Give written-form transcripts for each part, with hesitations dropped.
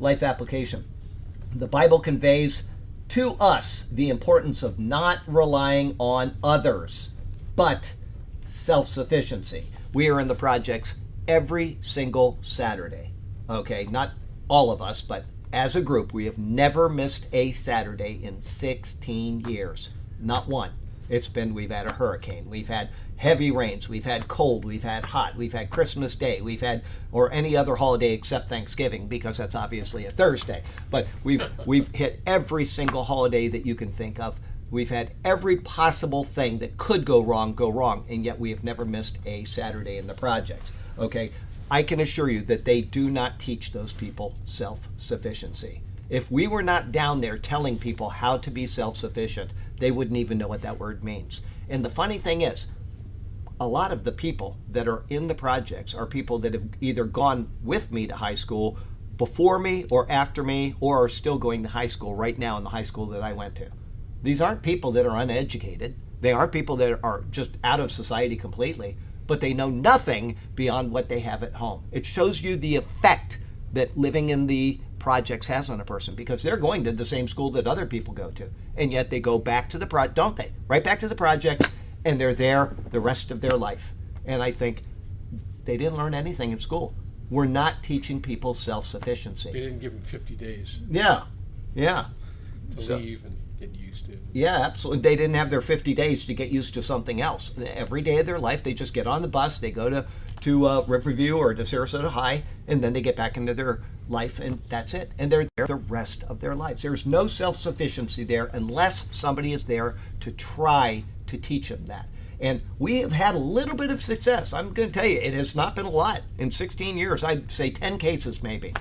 Life application. The Bible conveys to us the importance of not relying on others, but self-sufficiency. We are in the projects every single Saturday. Okay, not all of us, but as a group, we have never missed a Saturday in 16 years. Not one. We've had a hurricane, we've had heavy rains, we've had cold, we've had hot, we've had Christmas Day, or any other holiday except Thanksgiving, because that's obviously a Thursday. But we've hit every single holiday that you can think of. We've had every possible thing that could go wrong, and yet we have never missed a Saturday in the projects. Okay, I can assure you that they do not teach those people self-sufficiency. If we were not down there telling people how to be self-sufficient, they wouldn't even know what that word means. And the funny thing is, a lot of the people that are in the projects are people that have either gone with me to high school, before me or after me, or are still going to high school right now in the high school that I went to. These aren't people that are uneducated. They aren't people that are just out of society completely, but they know nothing beyond what they have at home. It shows you the effect that living in the projects has on a person, because they're going to the same school that other people go to, and yet they go back to the don't they? Right back to the projects, and they're there the rest of their life. And I think they didn't learn anything in school. We're not teaching people self-sufficiency. They didn't give them 50 days. Yeah. To leave and get used to. Yeah, absolutely. They didn't have their 50 days to get used to something else. Every day of their life, they just get on the bus, they go to Riverview or to Sarasota High, and then they get back into their life, and that's it. And they're there the rest of their lives. There's no self-sufficiency there unless somebody is there to try to teach them that. And we have had a little bit of success. I'm going to tell you, it has not been a lot. In 16 years, I'd say 10 cases maybe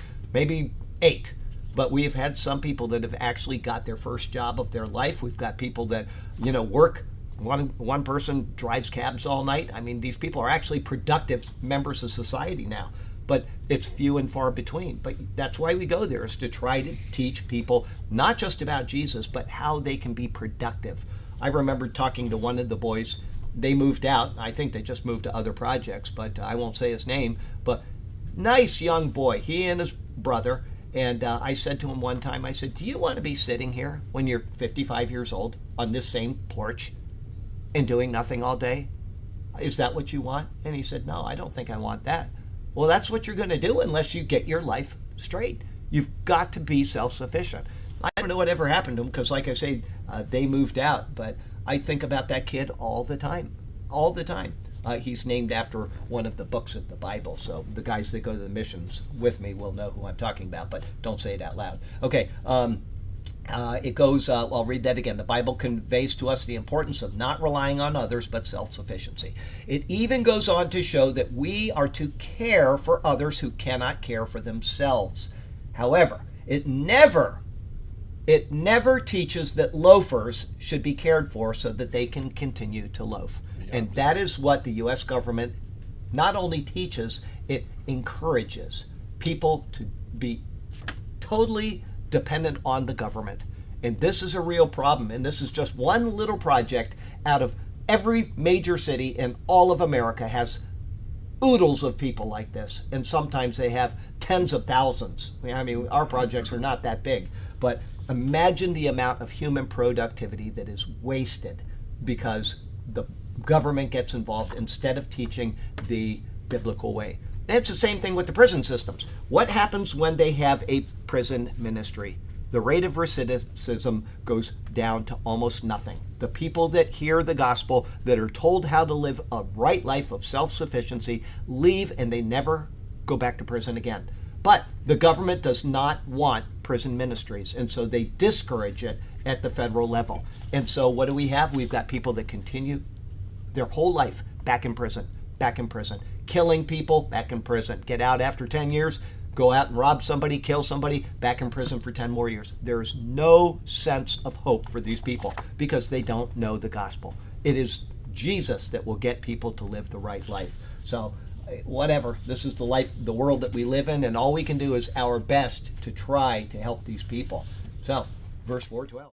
8. But we have had some people that have actually got their first job of their life. We've got people that, work. One person drives cabs all night. I mean, these people are actually productive members of society now. But it's few and far between. But that's why we go there, is to try to teach people not just about Jesus, but how they can be productive. I remember talking to one of the boys. They moved out. I think they just moved to other projects, but I won't say his name. But nice young boy, he and his brother. And I said to him one time, I said, do you want to be sitting here when you're 55 years old on this same porch and doing nothing all day? Is that what you want? And he said, no, I don't think I want that. Well, that's what you're going to do unless you get your life straight. You've got to be self-sufficient. I don't know what ever happened to him, because like I say, they moved out. But I think about that kid all the time, He's named after one of the books of the Bible, so the guys that go to the missions with me will know who I'm talking about, but don't say it out loud. Okay, it goes, I'll read that again. The Bible conveys to us the importance of not relying on others, but self-sufficiency. It even goes on to show that we are to care for others who cannot care for themselves. However, it never teaches that loafers should be cared for so that they can continue to loaf. And that is what the U.S. government not only teaches, it encourages people to be totally dependent on the government. And this is a real problem. And this is just one little project out of every major city in all of America has oodles of people like this. And sometimes they have tens of thousands. I mean, our projects are not that big. But imagine the amount of human productivity that is wasted because the government gets involved instead of teaching the biblical way. That's the same thing with the prison systems. What happens when they have a prison ministry? The rate of recidivism goes down to almost nothing. The people that hear the gospel, that are told how to live a right life of self-sufficiency, leave and they never go back to prison again. But the government does not want prison ministries, and so they discourage it at the federal level. And so what do we have? We've got people that continue their whole life back in prison, killing people, back in prison, get out after 10 years, go out and rob somebody, kill somebody, back in prison for 10 more years. There's no sense of hope for these people because they don't know the gospel. It is Jesus that will get people to live the right life. So whatever, this is the life, the world that we live in, and all we can do is our best to try to help these people. So, verse 4:12.